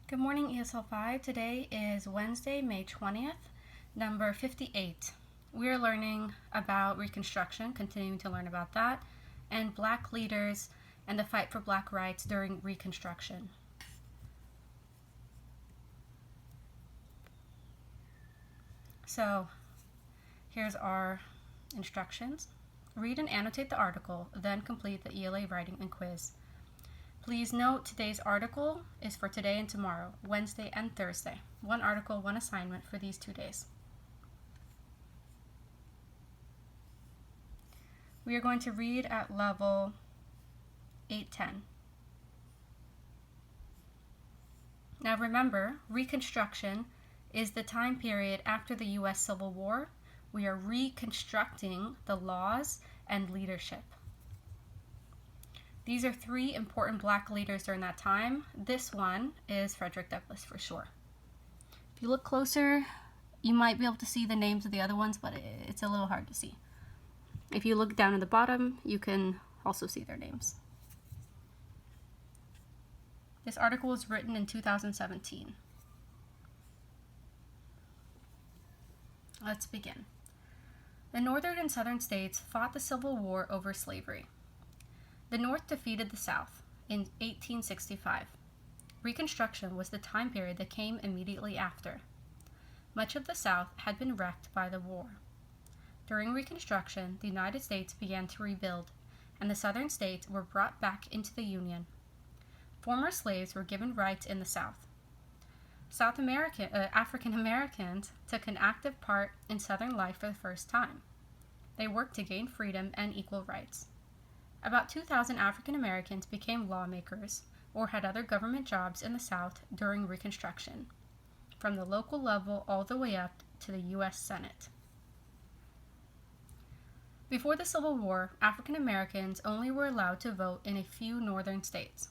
Good morning, ESL 5. Today is Wednesday, May 20th, number 58. We are learning about Reconstruction, continuing to learn about that, and Black leaders and the fight for Black rights during Reconstruction. So, here's our instructions. Read and annotate the article, then complete the ELA writing and quiz. Please note today's article is for today and tomorrow, Wednesday and Thursday. One article, one assignment for these 2 days. We are going to read at level 810. Now remember, Reconstruction is the time period after the U.S. Civil War. We are reconstructing the laws and leadership. These are 3 important Black leaders during that time. This one is Frederick Douglass for sure. If you look closer, you might be able to see the names of the other ones, but it's a little hard to see. If you look down at the bottom, you can also see their names. This article was written in 2017. Let's begin. The Northern and Southern states fought the Civil War over slavery. The North defeated the South in 1865. Reconstruction was the time period that came immediately after. Much of the South had been wrecked by the war. During Reconstruction, the United States began to rebuild, and the Southern states were brought back into the Union. Former slaves were given rights in the South. African Americans took an active part in Southern life for the first time. They worked to gain freedom and equal rights. About 2,000 African Americans became lawmakers or had other government jobs in the South during Reconstruction, from the local level all the way up to the U.S. Senate. Before the Civil War, African Americans only were allowed to vote in a few northern states.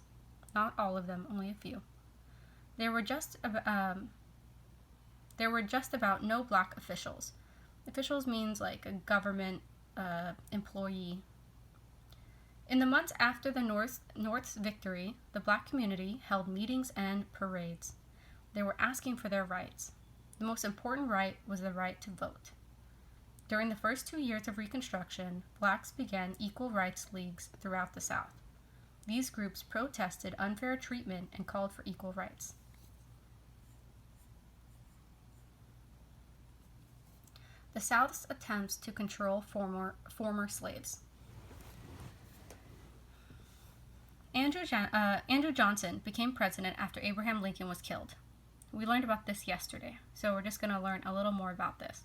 Not all of them, only a few. There were just about no Black officials. Officials means like a government employee. In the months after the North's victory, the Black community held meetings and parades. They were asking for their rights. The most important right was the right to vote. During the first 2 years of Reconstruction, Blacks began equal rights leagues throughout the South. These groups protested unfair treatment and called for equal rights. The South's attempts to control former slaves. Andrew Johnson became president after Abraham Lincoln was killed. We learned about this yesterday, so we're just going to learn a little more about this.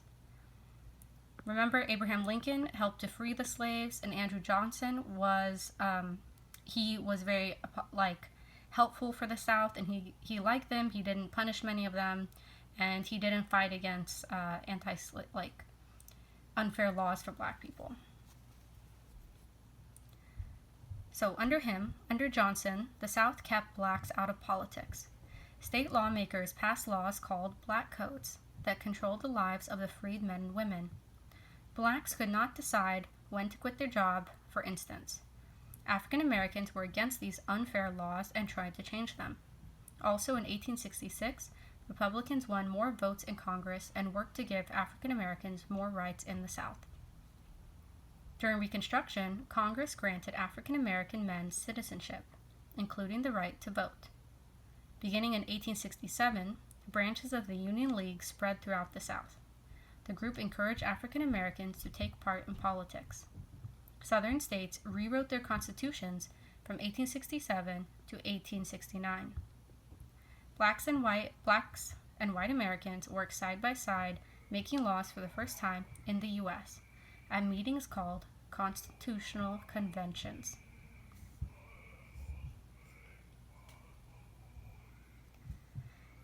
Remember, Abraham Lincoln helped to free the slaves, and Andrew Johnson was very helpful for the South, and he liked them. He didn't punish many of them, and he didn't fight against unfair laws for Black people. So under Johnson, the South kept Blacks out of politics. State lawmakers passed laws called Black Codes that controlled the lives of the freed men and women. Blacks could not decide when to quit their job, for instance. African Americans were against these unfair laws and tried to change them. Also in 1866, Republicans won more votes in Congress and worked to give African Americans more rights in the South. During Reconstruction, Congress granted African American men citizenship, including the right to vote. Beginning in 1867, branches of the Union League spread throughout the South. The group encouraged African Americans to take part in politics. Southern states rewrote their constitutions from 1867 to 1869. Blacks and white Americans worked side by side, making laws for the first time in the U.S. at meetings called constitutional conventions.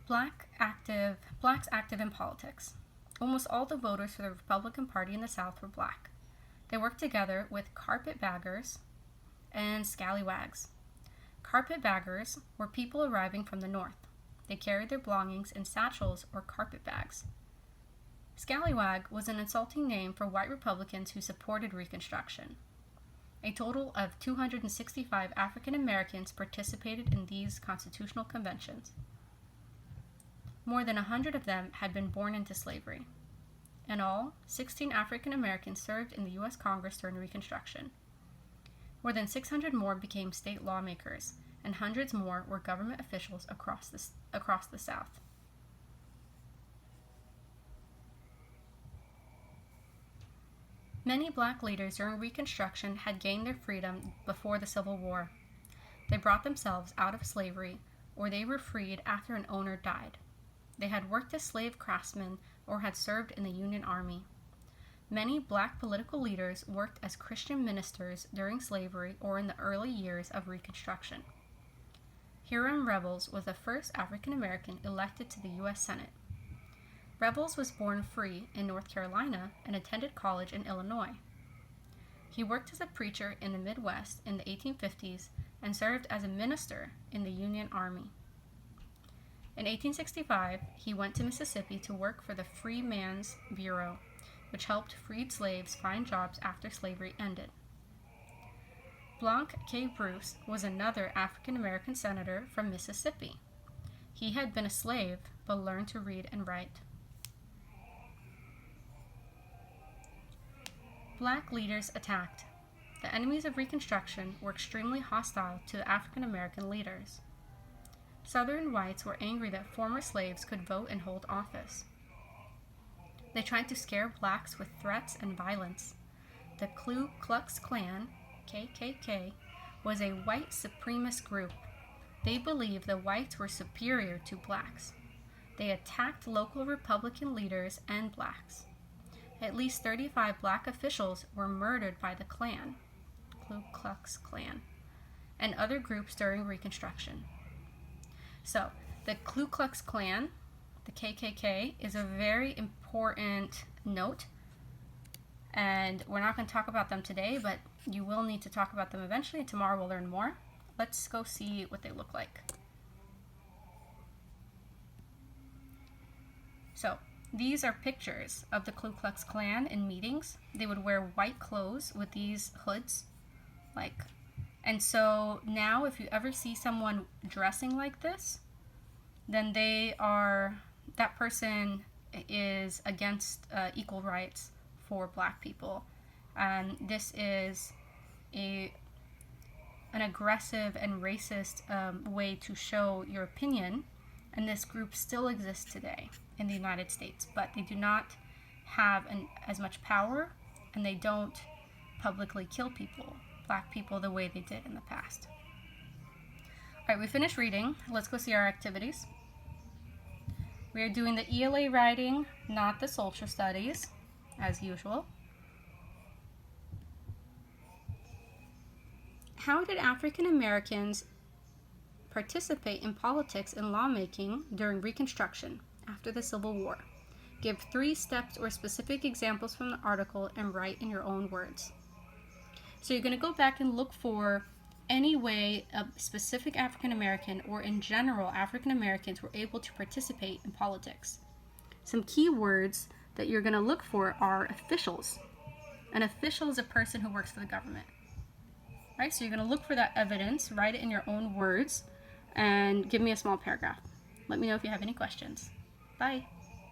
Blacks active in politics. Almost all the voters for the Republican Party in the South were Black. They worked together with carpetbaggers and scallywags. Carpetbaggers were people arriving from the North. They carried their belongings in satchels or carpet bags. Scallywag was an insulting name for white Republicans who supported Reconstruction. A total of 265 African Americans participated in these constitutional conventions. More than 100 of them had been born into slavery. In all, 16 African Americans served in the U.S. Congress during Reconstruction. More than 600 more became state lawmakers, and hundreds more were government officials across the South. Many black leaders during Reconstruction had gained their freedom before the Civil War. They brought themselves out of slavery, or they were freed after an owner died. They had worked as slave craftsmen or had served in the Union Army. Many black political leaders worked as Christian ministers during slavery or in the early years of Reconstruction. Hiram Revels was the first African American elected to the U.S. Senate. Revels was born free in North Carolina and attended college in Illinois. He worked as a preacher in the Midwest in the 1850s and served as a minister in the Union Army. In 1865, he went to Mississippi to work for the Freedmen's Bureau, which helped freed slaves find jobs after slavery ended. Blanc K. Bruce was another African American senator from Mississippi. He had been a slave but learned to read and write. Black leaders attacked. The enemies of Reconstruction were extremely hostile to African American leaders. Southern whites were angry that former slaves could vote and hold office. They tried to scare blacks with threats and violence. The Ku Klux Klan, KKK, was a white supremacist group. They believed the whites were superior to blacks. They attacked local Republican leaders and blacks. At least 35 black officials were murdered by the Klan, Ku Klux Klan, and other groups during Reconstruction. So, the Ku Klux Klan, the KKK, is a very important note, and we're not going to talk about them today, but you will need to talk about them eventually. Tomorrow we'll learn more. Let's go see what they look like. So, these are pictures of the Ku Klux Klan in meetings. They would wear white clothes with these hoods, and so now if you ever see someone dressing like this, then that person is against equal rights for black people. And this is an aggressive and racist way to show your opinion, and this group still exists today in the United States, but they do not have as much power, and they don't publicly kill black people, the way they did in the past. All right, we finished reading. Let's go see our activities. We are doing the ELA writing, not the social studies, as usual. How did African Americans participate in politics and lawmaking during Reconstruction after the Civil War? Give 3 steps or specific examples from the article and write in your own words. So you're going to go back and look for any way a specific African American or in general African Americans were able to participate in politics. Some key words that you're going to look for are officials. An official is a person who works for the government. Right? So you're going to look for that evidence, write it in your own words, and give me a small paragraph. Let me know if you have any questions. Bye.